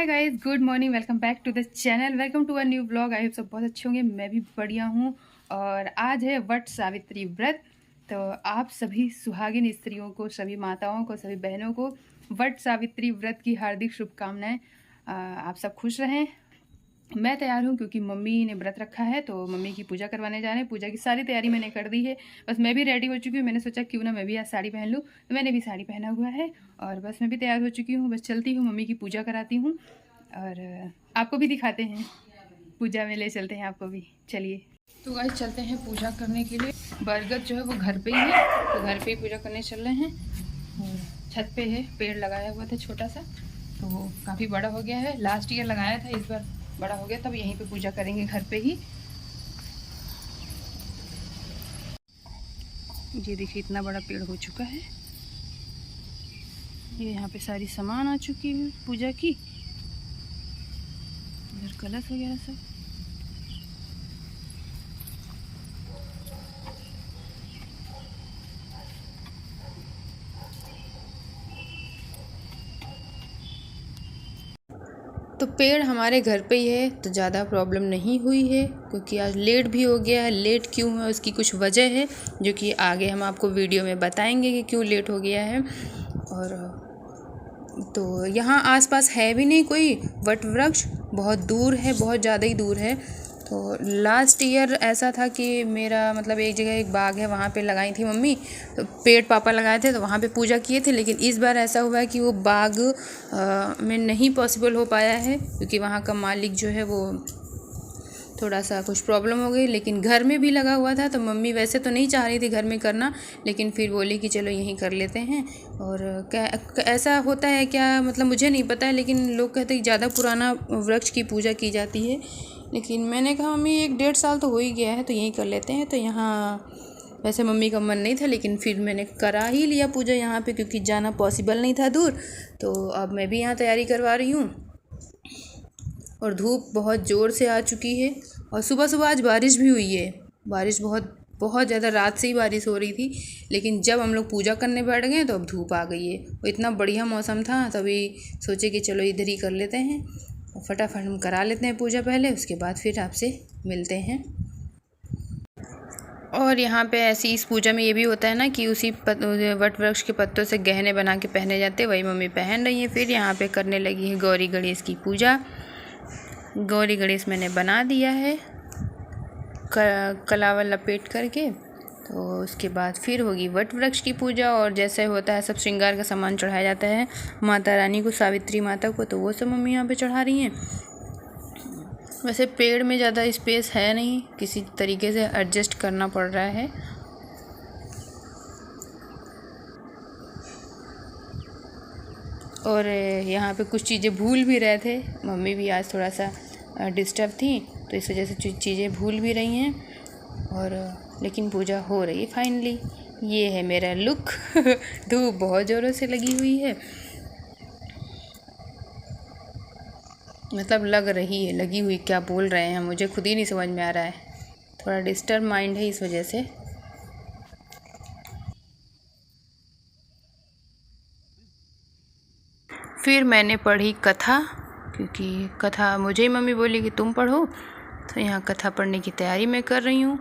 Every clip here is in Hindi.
Hi guys, good morning. Welcome back to the channel. Welcome to a new blog. I hope सब बहुत अच्छे होंगे। मैं भी बढ़िया हूँ। और आज है वट सावित्री व्रत। तो आप सभी सुहागिन स्त्रियों को, सभी माताओं को, सभी बहनों को वट सावित्री व्रत की हार्दिक शुभकामनाएं। आप सब खुश रहें। मैं तैयार हूँ क्योंकि मम्मी ने व्रत रखा है, तो मम्मी की पूजा करवाने जा रहे हैं। पूजा की सारी तैयारी मैंने कर दी है। बस मैं भी रेडी हो चुकी हूँ। मैंने सोचा क्यों ना मैं भी आज साड़ी पहन लूँ, तो मैंने भी साड़ी पहना हुआ है और बस मैं भी तैयार हो चुकी हूँ। बस चलती हूँ, मम्मी की पूजा कराती हूँ और आपको भी दिखाते हैं। पूजा में ले चलते हैं आपको भी। चलिए तो गाइस चलते हैं पूजा करने के लिए। बरगद जो है वो घर पे ही है, तो घर पे ही पूजा करने चल रहे हैं। और छत पे है, पेड़ लगाया हुआ था छोटा सा, तो वो काफ़ी बड़ा हो गया है। लास्ट ईयर लगाया था, इस बार बड़ा हो गया, तब यहीं पे पूजा करेंगे घर पे ही। ये देखिए इतना बड़ा पेड़ हो चुका है। ये यहाँ पे सारी सामान आ चुकी है पूजा की, इधर कलश वगैरह सब। तो पेड़ हमारे घर पे ही है, तो ज़्यादा प्रॉब्लम नहीं हुई है, क्योंकि आज लेट भी हो गया है। लेट क्यों है उसकी कुछ वजह है, जो कि आगे हम आपको वीडियो में बताएंगे कि क्यों लेट हो गया है। और तो यहाँ आसपास है भी नहीं कोई वट वृक्ष, बहुत दूर है, बहुत ज़्यादा ही दूर है। तो लास्ट ईयर ऐसा था कि मेरा मतलब एक जगह एक बाग है, वहाँ पे लगाई थी मम्मी, तो पेड़ पापा लगाए थे, तो वहाँ पे पूजा किए थे। लेकिन इस बार ऐसा हुआ है कि वो बाग में नहीं पॉसिबल हो पाया है, क्योंकि वहाँ का मालिक जो है वो थोड़ा सा कुछ प्रॉब्लम हो गई। लेकिन घर में भी लगा हुआ था, तो मम्मी वैसे तो नहीं चाह रही थी घर में करना, लेकिन फिर बोली कि चलो यहीं कर लेते हैं। और क्या ऐसा होता है क्या, मतलब मुझे नहीं पता है, लेकिन लोग कहते हैं ज़्यादा पुराना वृक्ष की पूजा की जाती है। लेकिन मैंने कहा मम्मी 1-1.5 साल तो हो ही गया है, तो यहीं कर लेते हैं। तो यहाँ वैसे मम्मी का मन नहीं था, लेकिन फिर मैंने करा ही लिया पूजा यहाँ पे, क्योंकि जाना पॉसिबल नहीं था दूर। तो अब मैं भी यहाँ तैयारी करवा रही हूँ। और धूप बहुत ज़ोर से आ चुकी है, और सुबह सुबह आज बारिश भी हुई है। बारिश बहुत बहुत ज़्यादा, रात से ही बारिश हो रही थी, लेकिन जब हम लोग पूजा करने बैठ गए तो अब धूप आ गई है। वो इतना बढ़िया मौसम था, तभी सोचे कि चलो इधर ही कर लेते हैं और फटाफट हम करा लेते हैं पूजा पहले, उसके बाद फिर आपसे मिलते हैं। और यहाँ पे ऐसी इस पूजा में ये भी होता है ना कि उसी वट वृक्ष के पत्तों से गहने बना के पहने जाते हैं, वही मम्मी पहन रही हैं। फिर यहाँ पे करने लगी है गौरी गणेश की पूजा। गौरी गणेश मैंने बना दिया है कलावा लपेट करके। तो उसके बाद फिर होगी वट वृक्ष की पूजा, और जैसे होता है सब श्रृंगार का सामान चढ़ाया जाता है माता रानी को, सावित्री माता को, तो वो सब मम्मी यहाँ पे चढ़ा रही हैं। वैसे पेड़ में ज़्यादा स्पेस है नहीं, किसी तरीके से एडजस्ट करना पड़ रहा है। और यहाँ पे कुछ चीज़ें भूल भी रहे थे, मम्मी भी आज थोड़ा सा डिस्टर्ब थी, तो इस वजह से चीज़ें भूल भी रही हैं। और लेकिन पूजा हो रही है फाइनली। ये है मेरा लुक। धूप बहुत ज़ोरों से लगी हुई है, मतलब लग रही है, लगी हुई क्या बोल रहे हैं मुझे खुद ही नहीं समझ में आ रहा है। थोड़ा डिस्टर्ब माइंड है, इस वजह से। फिर मैंने पढ़ी कथा, क्योंकि कथा मुझे ही मम्मी बोली कि तुम पढ़ो, तो यहाँ कथा पढ़ने की तैयारी मैं कर रही हूँ।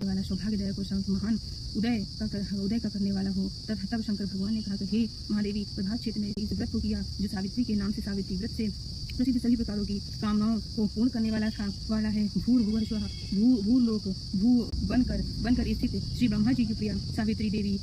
वाला सौभाग्यदायक और महान उदय का करने वाला हो। तब शंकर भगवान ने कहा कि हे महादेवी, प्रभात क्षेत्र में इस व्रत को किया जो सावित्री के नाम से सावित्री व्रत से प्रसिद्ध सभी प्रकारों की कामनाओं को पूर्ण करने वाला है। भूर्भुवः स्वः भूलोक भू बनकर स्थित श्री ब्रह्मा जी की प्रिया सावित्री देवी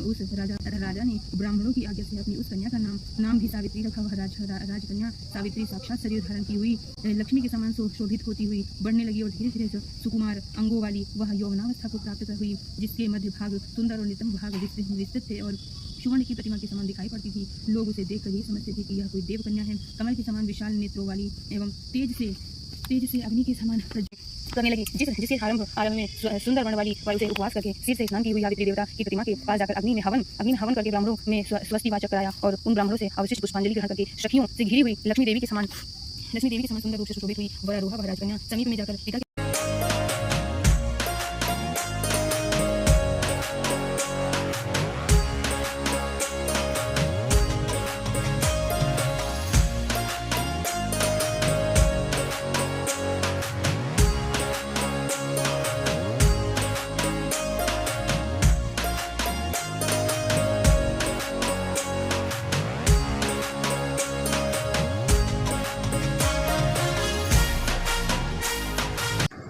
उस राजा ने ब्राह्मणों की आज्ञा से अपनी उस कन्या का नाम भी सावित्री रखा। वह राजकन्या सावित्री साक्षात शरीर धारण की हुई लक्ष्मी के समान शोभित होती हुई बढ़ने लगी, और धीरे धीरे सुकुमार अंगों वाली वह यौवनावस्था को प्राप्त कर हुई, जिसके मध्य भाग सुंदर और नितंब भाग विस्तृत थे और सुवर्ण की प्रतिमा के समान दिखाई पड़ती थी। लोग उसे देखकर यही समझते थे कि यह कोई देव कन्या है। कमल के समान विशाल नेत्रों वाली एवं तेज से तेज से अग्नि के समान करने लगी, जिसके आरंभ में सुंदर वर्ण वाली वायु से उपवास करके सिर से स्नान की हुई सावित्री देवता की प्रतिमा के पास जाकर अग्नि में हवन करके ब्राह्मणों में स्वस्ति वाचक कराया और उन ब्राह्मणों से अवशिष्ट पुष्पांजलि ग्रहण करके सखियों से घिरी हुई लक्ष्मी देवी के समान सुंदर रूप से सुशोभित हुई वरारोहा व राजकन्या समीप में जाकर पिता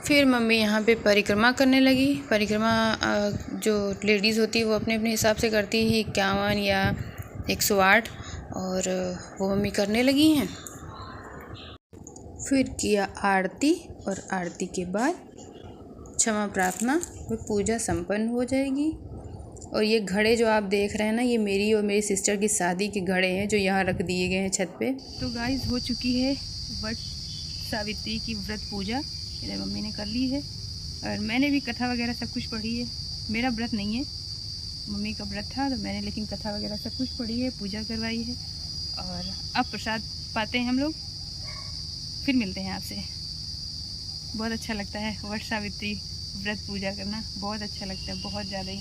फिर मम्मी यहाँ पे परिक्रमा करने लगी। परिक्रमा जो लेडीज़ होती है वो अपने अपने हिसाब से करती है 51 या 108, और वो मम्मी करने लगी हैं। फिर किया आरती, और आरती के बाद क्षमा प्रार्थना, फिर पूजा संपन्न हो जाएगी। और ये घड़े जो आप देख रहे हैं ना, ये मेरी और मेरी सिस्टर की शादी के घड़े हैं जो यहाँ रख दिए गए हैं छत पे। तो गाइस हो चुकी है वट सावित्री की व्रत पूजा, मेरे मम्मी ने कर ली है, और मैंने भी कथा वगैरह सब कुछ पढ़ी है। मेरा व्रत नहीं है, मम्मी का व्रत था, तो मैंने लेकिन कथा वगैरह सब कुछ पढ़ी है, पूजा करवाई है। और अब प्रसाद पाते हैं हम लोग। फिर मिलते हैं आपसे। बहुत अच्छा लगता है वट सावित्री व्रत पूजा करना, बहुत अच्छा लगता है, बहुत ज़्यादा ही।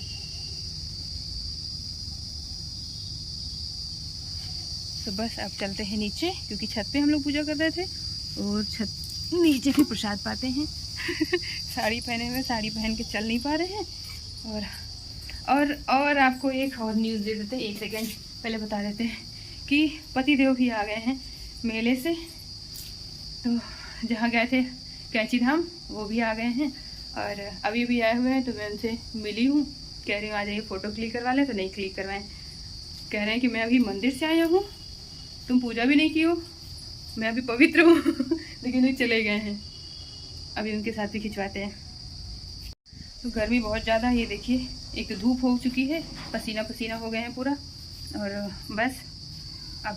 तो बस अब चलते हैं नीचे, क्योंकि छत पे हम लोग पूजा कर रहे थे और छत नीचे भी प्रसाद पाते हैं। साड़ी पहने हुए, साड़ी पहन के चल नहीं पा रहे हैं। और आपको एक और न्यूज़ दे देते हैं, 1 सेकेंड पहले बता देते हैं कि पति देव भी आ गए हैं मेले से। तो जहाँ गए थे कैंची धाम, वो भी आ गए हैं, और अभी भी आए हुए हैं। तो मैं उनसे मिली हूँ, कह रही हूँ आ जाइए फ़ोटो क्लिक करवा लें, तो नहीं क्लिक करवाएं। कह रहे हैं कि मैं अभी मंदिर से आया हूँ, तुम पूजा भी नहीं की हो, मैं अभी पवित्र हूँ। लेकिन वो चले गए हैं, अभी उनके साथ भी खिंचवाते हैं। तो गर्मी बहुत ज़्यादा है, ये देखिए, एक तो धूप हो चुकी है, पसीना पसीना हो गए हैं पूरा। और बस अब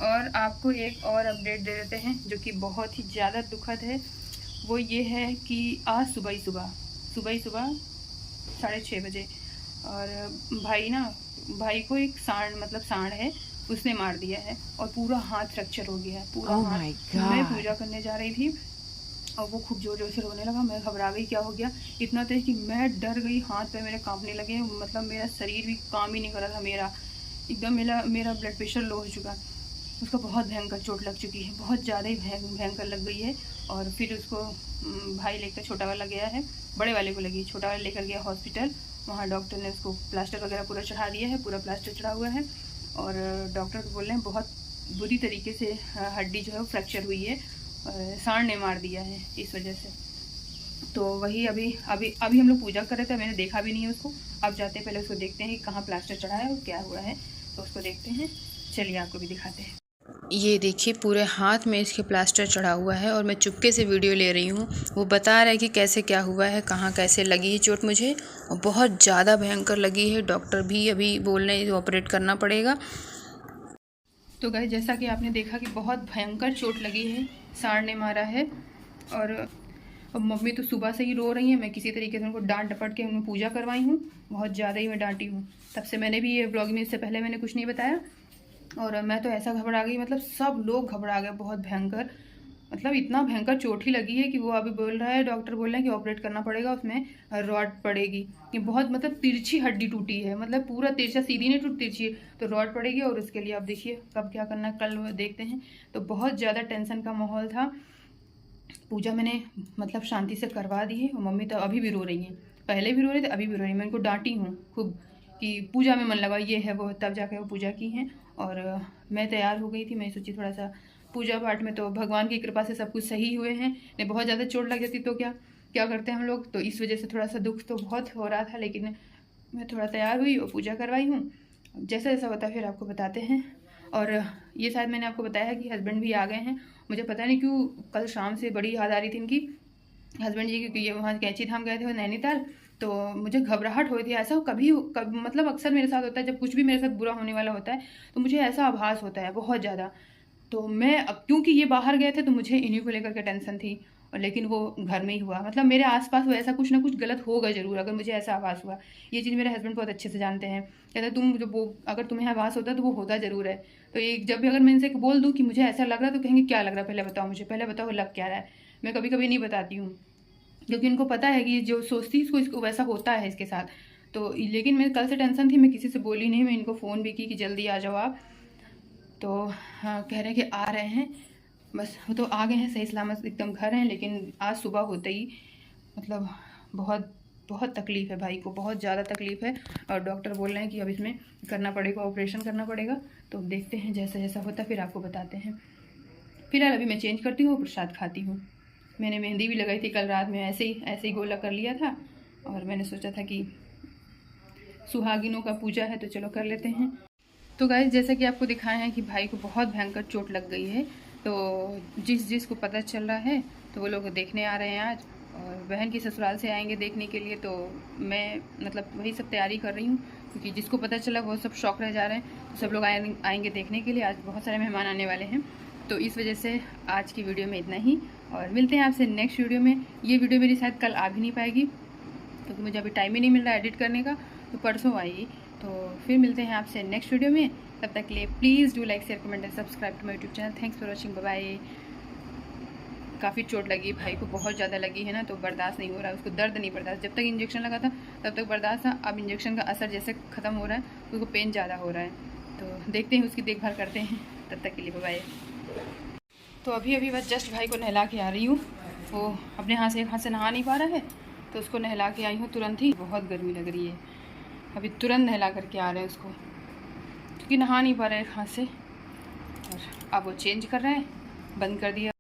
और आपको एक और अपडेट दे देते हैं जो कि बहुत ही ज़्यादा दुखद है। वो ये है कि आज सुबह ही सुबह 6:30 बजे, और भाई को एक सांड है, उसने मार दिया है, और पूरा हाथ फ्रैक्चर हो गया है, पूरा हाथ। मैं पूजा करने जा रही थी और वो खूब जोर जोर से रोने लगा। मैं घबरा गई, क्या हो गया, इतना तेज कि मैं डर गई, हाथ पे मेरे कांपने लगे, मतलब मेरा शरीर भी काम ही नहीं कर रहा था, मेरा एकदम मेरा ब्लड प्रेशर लो हो चुका। उसको बहुत भयंकर चोट लग चुकी है, बहुत ज़्यादा ही भयंकर लग गई है। और फिर उसको भाई लेकर, छोटा वाला गया है, बड़े वाले को लगी, छोटा वाला लेकर गया हॉस्पिटल। वहाँ डॉक्टर ने उसको प्लास्टर वगैरह पूरा चढ़ा दिया है, पूरा प्लास्टर चढ़ा हुआ है। और डॉक्टर बोल रहे हैं बहुत बुरी तरीके से हड्डी जो है वो फ्रैक्चर हुई है, सांड ने मार दिया है इस वजह से। तो वही अभी हम लोग पूजा कर रहे थे, मैंने देखा भी नहीं है उसको। अब जाते हैं, पहले उसको देखते हैं कि कहाँ प्लास्टर चढ़ा है और क्या हुआ है, तो उसको देखते हैं। चलिए आपको भी दिखाते हैं। ये देखिए, पूरे हाथ में इसके प्लास्टर चढ़ा हुआ है, और मैं चुपके से वीडियो ले रही हूँ। वो बता रहा है कि कैसे क्या हुआ है, कहाँ कैसे लगी है चोट मुझे, और बहुत ज़्यादा भयंकर लगी है। डॉक्टर भी अभी बोल रहे हैं ऑपरेट करना पड़ेगा। तो गाइस, जैसा कि आपने देखा कि बहुत भयंकर चोट लगी है, सांड ने मारा है। और मम्मी तो सुबह से ही रो रही हैं। मैं किसी तरीके से उनको डांट डपट के उन्हें पूजा करवाई हूँ, बहुत ज़्यादा ही मैं डांटी हूँ। तब से मैंने भी ये ब्लॉग में, इससे पहले मैंने कुछ नहीं बताया। और मैं तो ऐसा घबरा गई, मतलब सब लोग घबरा गए, बहुत भयंकर, मतलब इतना भयंकर चोट ही लगी है कि वो अभी बोल रहा है, डॉक्टर बोल रहे हैं कि ऑपरेट करना पड़ेगा, उसमें रॉड पड़ेगी। ये बहुत मतलब तिरछी हड्डी टूटी है, मतलब पूरा तिरछा, सीधी नहीं टूटी, तिरछी, तो रॉड पड़ेगी। और उसके लिए आप देखिए कब क्या करना है, कल देखते हैं। तो बहुत ज़्यादा टेंशन का माहौल था। पूजा मैंने मतलब शांति से करवा दी है, और मम्मी तो अभी भी रो रही हैं, पहले भी रो रही थी, अभी भी रो रही है। मैं इनको डांटी हूँ खूब कि पूजा में मन लगा, ये है वो, तब जाके वो पूजा की हैं। और मैं तैयार हो गई थी, मैं सोची थोड़ा सा पूजा पाठ में तो भगवान की कृपा से सब कुछ सही हुए हैं। नहीं बहुत ज़्यादा चोट लग जाती तो क्या करते हैं हम लोग, तो इस वजह से थोड़ा सा दुख तो बहुत हो रहा था। लेकिन मैं थोड़ा तैयार हुई और पूजा करवाई हूँ। जैसा जैसा होता है फिर आपको बताते हैं। और ये शायद मैंने आपको बताया कि हस्बैंड भी आ गए हैं। मुझे पता नहीं क्यों कल शाम से बड़ी याद आ रही थी इनकी, हस्बैंड जी, क्योंकि ये वहाँ कैंची धाम गए थे नैनीताल। तो मुझे घबराहट हुई थी, ऐसा कभी मतलब अक्सर मेरे साथ होता है, जब कुछ भी मेरे साथ बुरा होने वाला होता है तो मुझे ऐसा आभास होता है बहुत ज़्यादा। तो मैं अब क्योंकि ये बाहर गए थे तो मुझे इन्हीं को लेकर के टेंशन थी, और लेकिन वो घर में ही हुआ। मतलब मेरे आसपास वो ऐसा कुछ ना कुछ गलत होगा ज़रूर अगर मुझे ऐसा आभास हुआ। ये चीज़ मेरे हस्बैंड बहुत अच्छे से जानते हैं। कहते तुम जो वो अगर तुम्हें आभास होता है तो वो होता ज़रूर है। तो ये जब भी अगर मैं इनसे बोल दूँ कि मुझे ऐसा लग रहा है तो कहेंगे क्या लग रहा है, पहले बताओ मुझे, पहले बताओ लग क्या रहा है। मैं कभी कभी नहीं बताती हूँ क्योंकि उनको पता है कि जो सोचती है इसको वैसा होता है इसके साथ। तो लेकिन मैं कल से टेंशन थी, मैं किसी से बोली नहीं। मैं इनको फ़ोन भी की कि जल्दी आ जाओ आप। तो हाँ, कह रहे हैं कि आ रहे हैं, बस वो तो आ गए हैं सही सलामत एकदम घर हैं। लेकिन आज सुबह होते ही मतलब बहुत बहुत तकलीफ़ है भाई को, बहुत ज़्यादा तकलीफ़ है। और डॉक्टर बोल रहे हैं कि अब इसमें करना पड़ेगा, ऑपरेशन करना पड़ेगा। तो देखते हैं जैसा जैसा होता है फिर आपको बताते हैं। फिलहाल अभी मैं चेंज करती हूँ, प्रसाद खाती हूँ। मैंने मेहंदी भी लगाई थी कल रात में, ऐसे ही गोला कर लिया था। और मैंने सोचा था कि सुहागिनों का पूजा है तो चलो कर लेते हैं। तो गाइस जैसा कि आपको दिखाया है कि भाई को बहुत भयंकर चोट लग गई है। तो जिस को पता चल रहा है तो वो लोग देखने आ रहे हैं आज, और बहन की ससुराल से आएंगे देखने के लिए। तो मैं मतलब वही सब तैयारी कर रही हूँ क्योंकि जिसको पता चला वो सब शौक रह जा रहे हैं। तो सब लोग आएंगे देखने के लिए। आज बहुत सारे मेहमान आने वाले हैं, तो इस वजह से आज की वीडियो में इतना ही। और मिलते हैं आपसे नेक्स्ट वीडियो में। ये वीडियो मेरी शायद कल आ भी नहीं पाएगी क्योंकि मुझे अभी टाइम ही नहीं मिल रहा है एडिट करने का, तो परसों आएगी। तो फिर मिलते हैं आपसे नेक्स्ट वीडियो में। तब तक के लिए please do like share comment and subscribe to my YouTube channel. Thanks for watching, bye bye. काफ़ी चोट लगी भाई को, बहुत ज़्यादा लगी है ना, तो बर्दाश्त नहीं हो रहा है उसको, दर्द नहीं बर्दाश्त। जब तक इंजेक्शन लगा था तब तक बर्दाश्त था, अब इंजेक्शन का असर जैसे ख़त्म हो रहा है तो उसको पेन ज़्यादा हो रहा है। तो देखते हैं उसकी देखभाल करते हैं। तब तक के लिए बाय बाय। तो अभी बस जस्ट भाई को नहला के आ रही हूँ। वो अपने हाथ से एक हाथ से नहा नहीं पा रहा है तो उसको नहला के आई हूँ तुरंत ही। बहुत गर्मी लग रही है, अभी तुरंत नहला करके आ रहे हैं उसको क्योंकि नहा नहीं पा रहे एक हाथ से। और अब वो चेंज कर रहे हैं, बंद कर दिया।